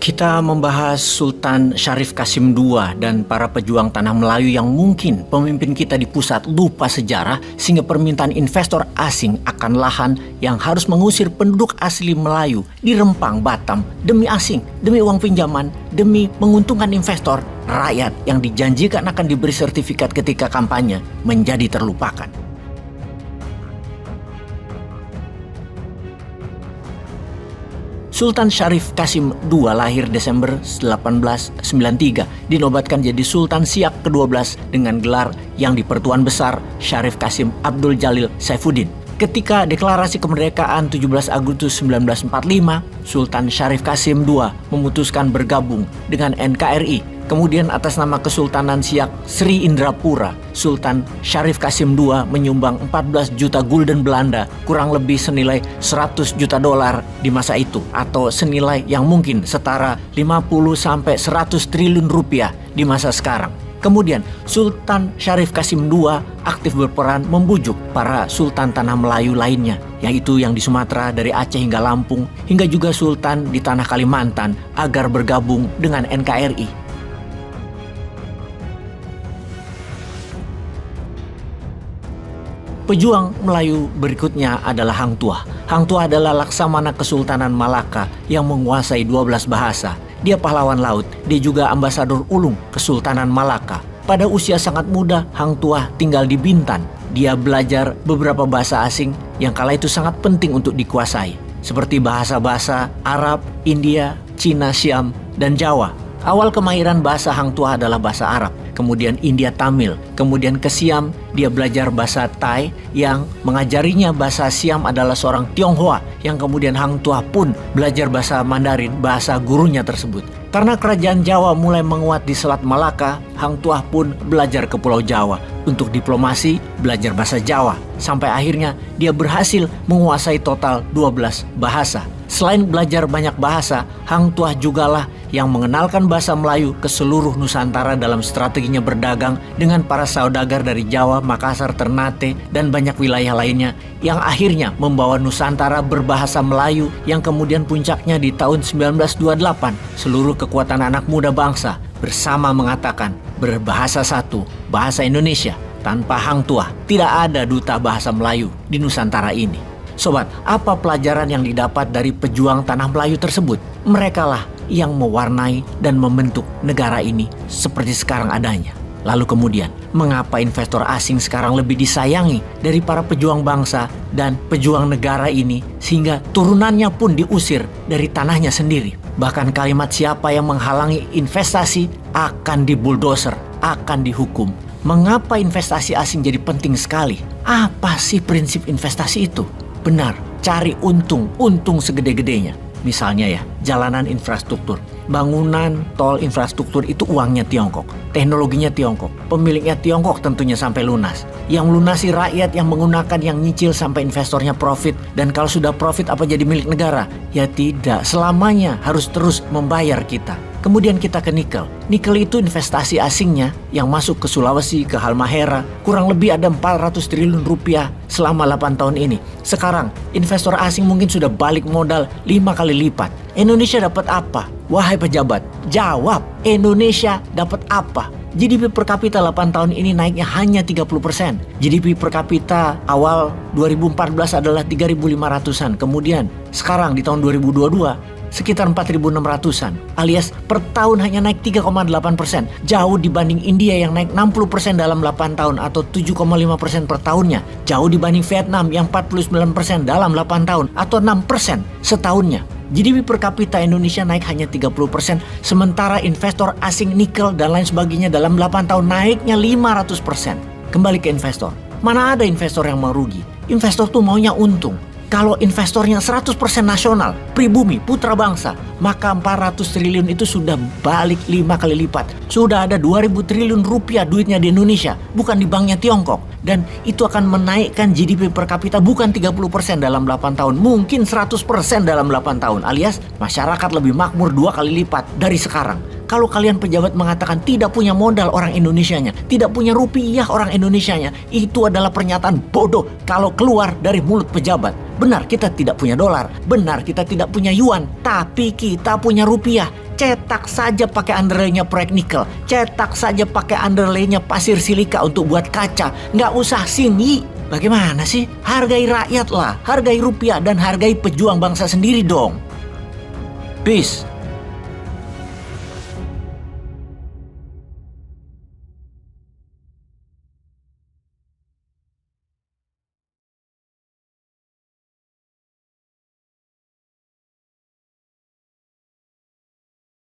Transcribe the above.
Kita membahas Sultan Syarif Qasim II dan para pejuang tanah Melayu yang mungkin pemimpin kita di pusat lupa sejarah sehingga permintaan investor asing akan lahan yang harus mengusir penduduk asli Melayu di Rempang, Batam demi asing, demi uang pinjaman, demi menguntungkan investor, rakyat yang dijanjikan akan diberi sertifikat ketika kampanye menjadi terlupakan. Sultan Syarif Qasim II lahir Desember 1893, dinobatkan jadi Sultan Siak ke-12 dengan gelar yang di Pertuan Besar Syarif Qasim Abdul Jalil Saifuddin. Ketika deklarasi kemerdekaan 17 Agustus 1945, Sultan Syarif Qasim II memutuskan bergabung dengan NKRI. Kemudian atas nama Kesultanan Siak Sri Indrapura, Sultan Syarif Qasim II menyumbang 14 juta gulden Belanda, kurang lebih senilai 100 juta dolar di masa itu, atau senilai yang mungkin setara 50-100 triliun rupiah di masa sekarang. Kemudian Sultan Syarif Qasim II aktif berperan membujuk para Sultan Tanah Melayu lainnya, yaitu yang di Sumatera dari Aceh hingga Lampung, hingga juga Sultan di Tanah Kalimantan agar bergabung dengan NKRI. Pejuang Melayu berikutnya adalah Hang Tuah. Hang Tuah adalah Laksamana Kesultanan Malaka yang menguasai 12 bahasa. Dia pahlawan laut, dia juga ambasador ulung Kesultanan Malaka. Pada usia sangat muda, Hang Tuah tinggal di Bintan. Dia belajar beberapa bahasa asing yang kala itu sangat penting untuk dikuasai, seperti bahasa-bahasa Arab, India, Cina, Siam, dan Jawa. Awal kemahiran bahasa Hang Tuah adalah bahasa Arab, kemudian India Tamil, kemudian ke Siam dia belajar bahasa Thai, yang mengajarinya bahasa Siam adalah seorang Tionghoa, yang kemudian Hang Tuah pun belajar bahasa Mandarin, bahasa gurunya tersebut. Karena kerajaan Jawa mulai menguat di Selat Malaka, Hang Tuah pun belajar ke Pulau Jawa. Untuk diplomasi, belajar bahasa Jawa, sampai akhirnya dia berhasil menguasai total 12 bahasa. Selain belajar banyak bahasa, Hang Tuah jugalah yang mengenalkan bahasa Melayu ke seluruh Nusantara dalam strateginya berdagang dengan para saudagar dari Jawa, Makassar, Ternate, dan banyak wilayah lainnya, yang akhirnya membawa Nusantara berbahasa Melayu, yang kemudian puncaknya di tahun 1928 seluruh kekuatan anak muda bangsa bersama mengatakan berbahasa satu, bahasa Indonesia. Tanpa Hang Tuah tidak ada duta bahasa Melayu di Nusantara ini. Sobat, apa pelajaran yang didapat dari pejuang tanah Melayu tersebut? Merekalah yang mewarnai dan membentuk negara ini seperti sekarang adanya. Lalu kemudian, mengapa investor asing sekarang lebih disayangi dari para pejuang bangsa dan pejuang negara ini, sehingga turunannya pun diusir dari tanahnya sendiri? Bahkan kalimat siapa yang menghalangi investasi akan dibuldoser, akan dihukum. Mengapa investasi asing jadi penting sekali? Apa sih prinsip investasi itu? Benar, cari untung segede-gedenya. Misalnya ya, jalanan infrastruktur, bangunan tol infrastruktur itu uangnya Tiongkok, teknologinya Tiongkok, pemiliknya Tiongkok tentunya sampai lunas. Yang lunasi rakyat yang menggunakan, yang nyicil sampai investornya profit. Dan kalau sudah profit apa jadi milik negara? Ya tidak, selamanya harus terus membayar kita. Kemudian kita ke nikel. Nikel itu investasi asingnya yang masuk ke Sulawesi, ke Halmahera, kurang lebih ada 400 triliun rupiah selama 8 tahun ini. Sekarang investor asing mungkin sudah balik modal 5 kali lipat. Indonesia dapat apa? Wahai pejabat, jawab, Indonesia dapat apa? GDP per kapita 8 tahun ini naiknya hanya 30%. GDP per kapita awal 2014 adalah 3.500-an. Kemudian sekarang di tahun 2022 sekitar 4.600-an, alias per tahun hanya naik 3,8%, jauh dibanding India yang naik 60% dalam 8 tahun atau 7,5% per tahunnya, jauh dibanding Vietnam yang 49% dalam 8 tahun atau 6% setahunnya. GDP per kapita Indonesia naik hanya 30%, sementara investor asing nikel dan lain sebagainya dalam 8 tahun naiknya 500%. Kembali ke investor, mana ada investor yang mau rugi? Investor tuh maunya untung. Kalau investornya 100% nasional, pribumi, putra bangsa, maka 400 triliun itu sudah balik 5 kali lipat. Sudah ada 2.000 triliun rupiah duitnya di Indonesia, bukan di banknya Tiongkok. Dan itu akan menaikkan GDP per kapita bukan 30% dalam 8 tahun, mungkin 100% dalam 8 tahun, alias masyarakat lebih makmur 2 kali lipat dari sekarang. Kalau kalian pejabat mengatakan tidak punya modal orang Indonesianya, tidak punya rupiah orang Indonesianya, itu adalah pernyataan bodoh kalau keluar dari mulut pejabat. Benar kita tidak punya dolar, benar kita tidak punya yuan, tapi kita punya rupiah. cetak saja pakai underlaynya proyek nikel, cetak saja pakai underlaynya pasir silika untuk buat kaca, nggak usah sini. Bagaimana sih? Hargai rakyat lah, hargai rupiah dan hargai pejuang bangsa sendiri dong. Peace.